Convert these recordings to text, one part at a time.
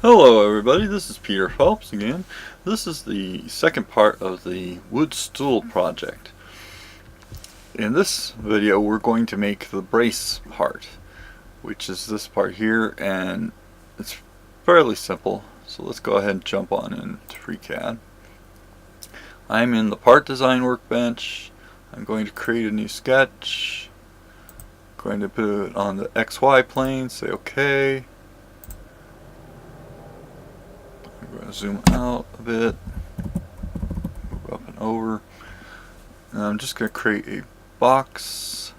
Hello everybody, this is Peter Phelps again. This is the second part of the wood stool project. In this video we're going to make the brace part, which is this part here, and it's fairly simple. So let's go ahead and jump on into FreeCAD. I'm in the part design workbench. I'm going to create a new sketch. I'm going to put it on the XY plane, say OK. I'm going to zoom out a bit, move up and over, and I'm just going to create a box.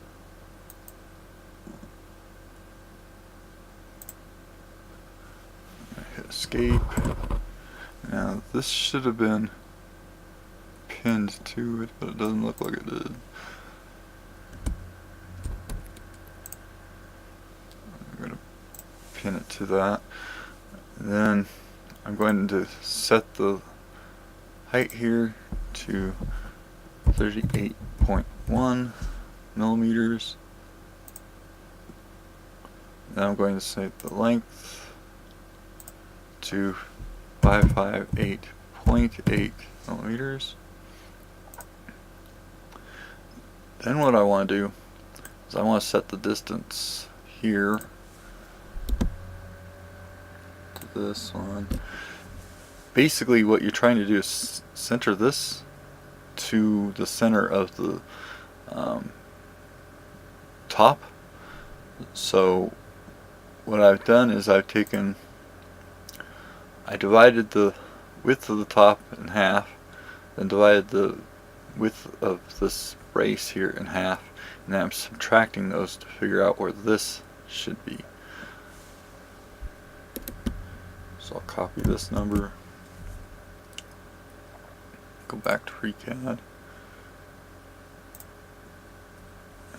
Hit escape. Now this should have been pinned to it, but it doesn't look like it did. I'm going to pin it to that. And then I'm going to set the height here to 38.1 millimeters. Now I'm going to set the length to 558.8 millimeters. Then what I want to do is I want to set the distance here to this one. Basically what you're trying to do is center this to the center of the top. So what I've done is I divided the width of the top in half, then divided the width of this brace here in half, and then I'm subtracting those to figure out where this should be. So I'll copy this number, go back to FreeCAD,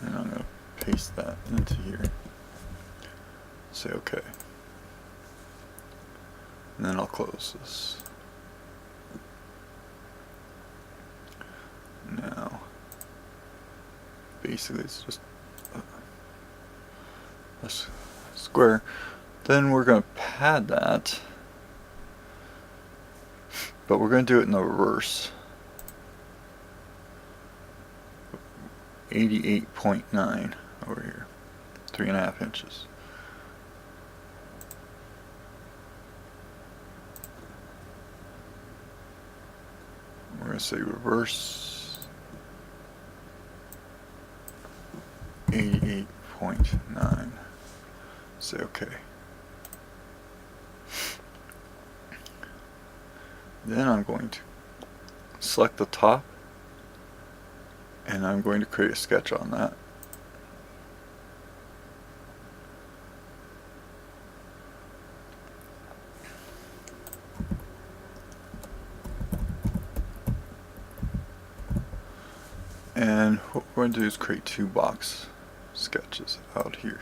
and I'm going to paste that into here. Say OK. And then I'll close this. Now, basically it's just a square. Then we're going to pad that, but we're going to do it in the reverse. 88.9 over here, 3.5 inches. We're going to say reverse 88.9. Say OK. Then I'm going to select the top, and I'm going to create a sketch on that. And what we're going to do is create two box sketches out here.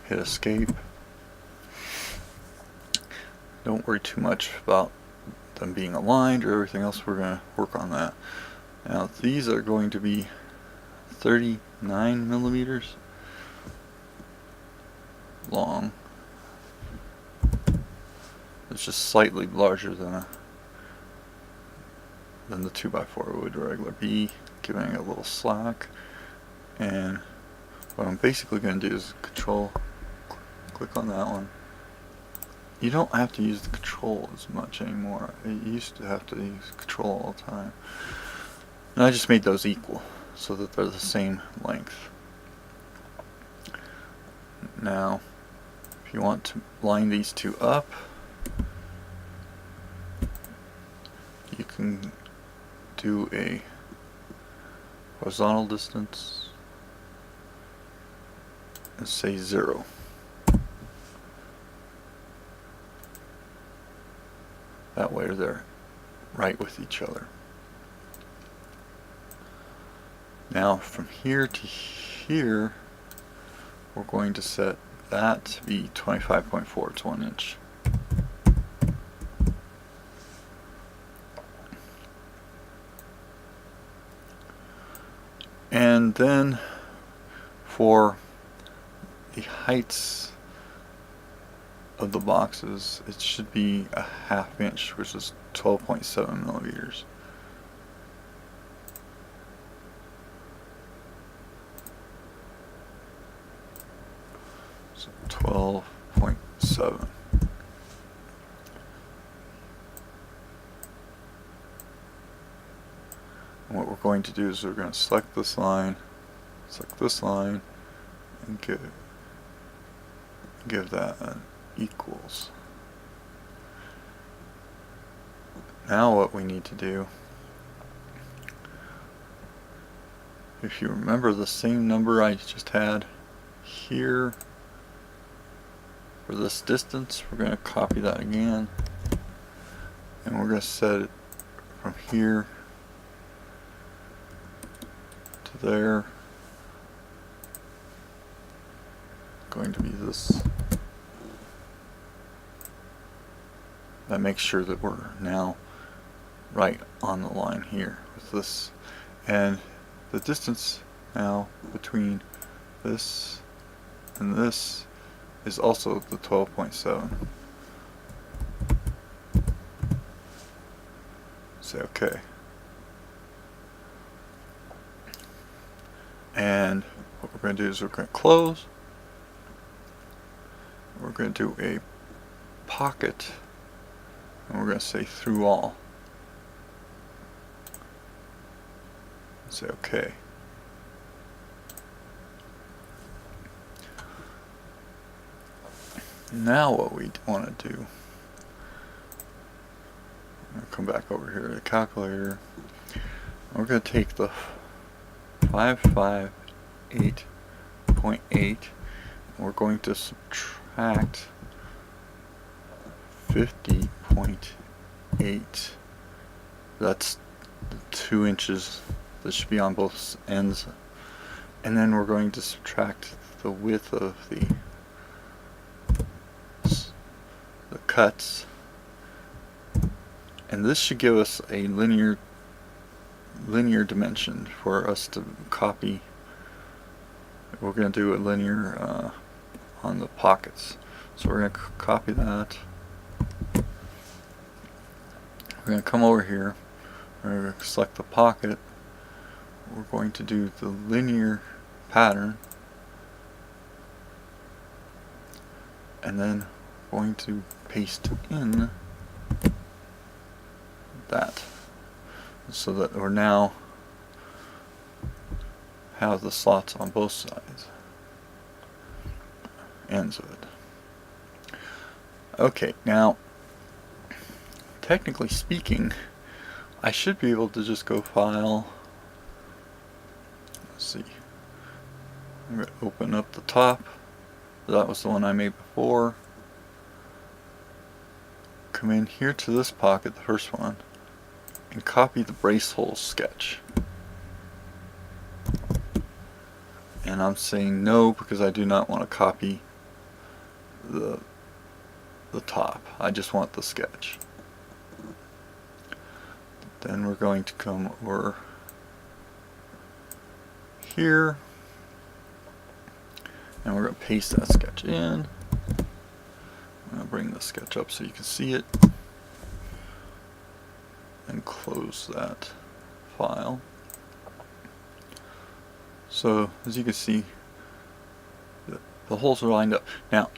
Hit escape. Don't worry too much about them being aligned or everything else. We're going to work on that. Now these are going to be 39 millimeters long. It's just slightly larger than the 2x4 would regular be, giving it a little slack. And what I'm basically going to do is click on that one. You don't have to use the control as much anymore. I used to have to use control all the time. And I just made those equal so that they're the same length. Now, if you want to line these two up, you can do a horizontal distance and say 0. That way they're right with each other. Now from here to here, we're going to set that to be 25.4, it's 1 inch. And then for the heights of the boxes, it should be a 1/2 inch, which is 12.7 millimeters. So 12.7. And what we're going to do is we're going to select this line, and give that an equals. Now what we need to do, if you remember the same number I just had here for this distance, we're going to copy that again, and we're going to set it from here to there. Going to be this. That makes sure that we're now right on the line here with this, and the distance now between this and this is also the 12.7. Say OK. And what we're going to do is we're going to close. We're going to do a pocket, and we're going to say through all. Say OK. Now what we want to do, I'm going to come back over here to the calculator. We're going to take the 558.8 and we're going to subtract 50.8. That's 2 inches. This should be on both ends. And then we're going to subtract the width of the cuts. And this should give us a linear dimension for us to copy. We're going to do a linear on the pockets. So we're going to copy that. We're going to come over here. We're going to select the pocket. We're going to do the linear pattern. And then we're going to paste in that, so that we're now have the slots on both ends of it. Okay, now technically speaking, I should be able to just go File. Let's see. I'm going to open up the top. That was the one I made before. Come in here to this pocket, the first one, and copy the brace hole sketch. And I'm saying no because I do not want to copy the top. I just want the sketch. Then we're going to come over here and we're going to paste that sketch in. I'm going to bring the sketch up so you can see it and close that file. So as you can see, the holes are lined up. Now,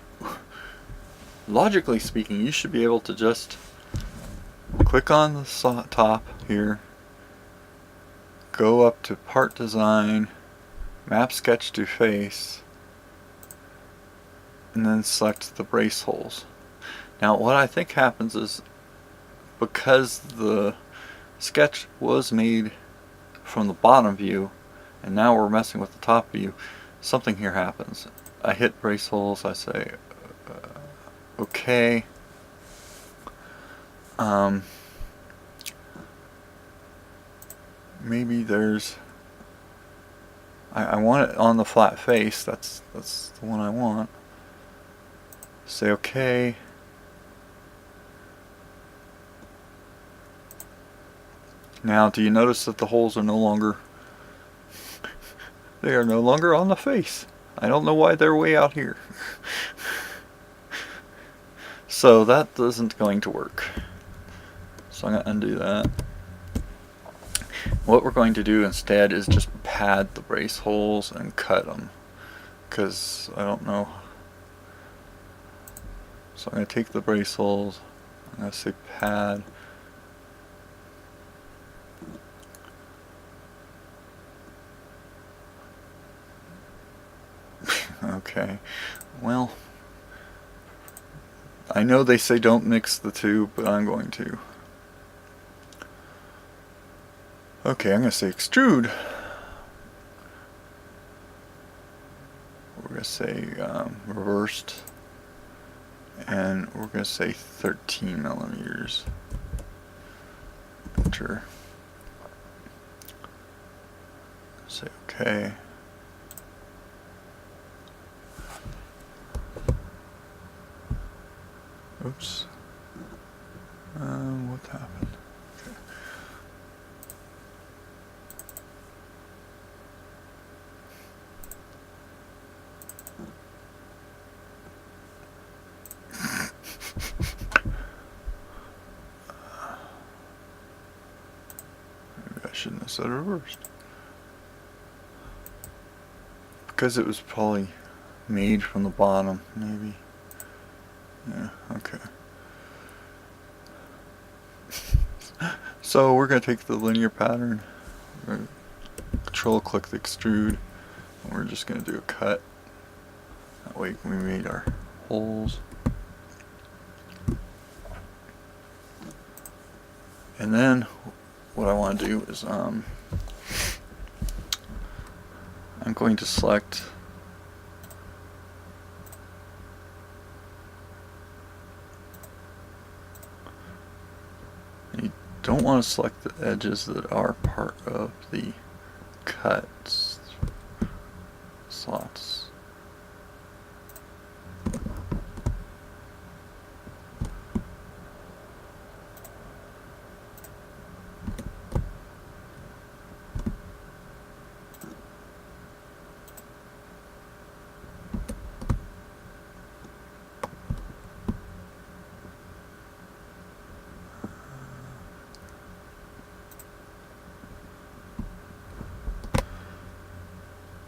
logically speaking, you should be able to just click on the top here, go up to Part Design, Map Sketch to Face, and then select the brace holes. Now what I think happens is, because the sketch was made from the bottom view and now we're messing with the top view, something here happens. I hit brace holes, I say okay. Maybe there's, I want it on the flat face. That's the one I want. Say okay. Now, do you notice that the holes are no longer They are no longer on the face. I don't know why they're way out here. So that isn't going to work. So I'm going to undo that. What we're going to do instead is just pad the brace holes and cut them. Because I don't know. So I'm going to take the brace holes. I'm going to say pad. Okay. Well, I know they say don't mix the two, but I'm going to. Okay, I'm going to say extrude. We're going to say reversed. And we're going to say 13 millimeters. Enter. Say okay. Oops. What happened? Okay. Maybe I shouldn't have said reversed. Because it was probably made from the bottom, maybe. Yeah, okay. So we're going to take the linear pattern, control click the extrude, and we're just going to do a cut. That way we made our holes. And then what I want to do is I'm going to select don't want to select the edges that are part of the cuts slots.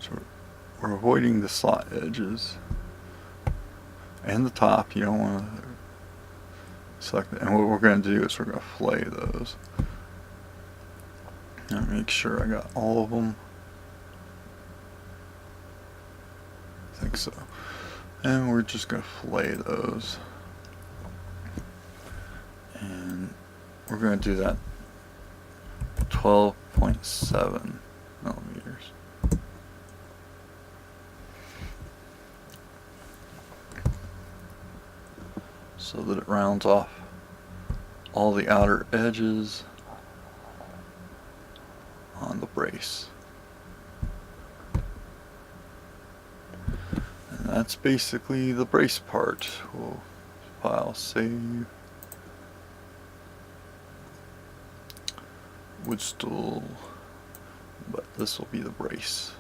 So we're avoiding the slot edges and the top. You don't want to select it. And what we're going to do is we're going to fillet those. And make sure I got all of them. I think so. And we're just going to fillet those. And we're going to do that 12.7 millimeters. So that it rounds off all the outer edges on the brace. And that's basically the brace part. We'll file save. Wood stool, but this will be the brace.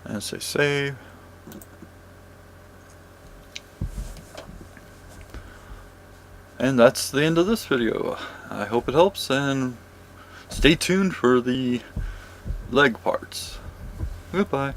And say save. And that's the end of this video. I hope it helps, and stay tuned for the leg parts. Goodbye.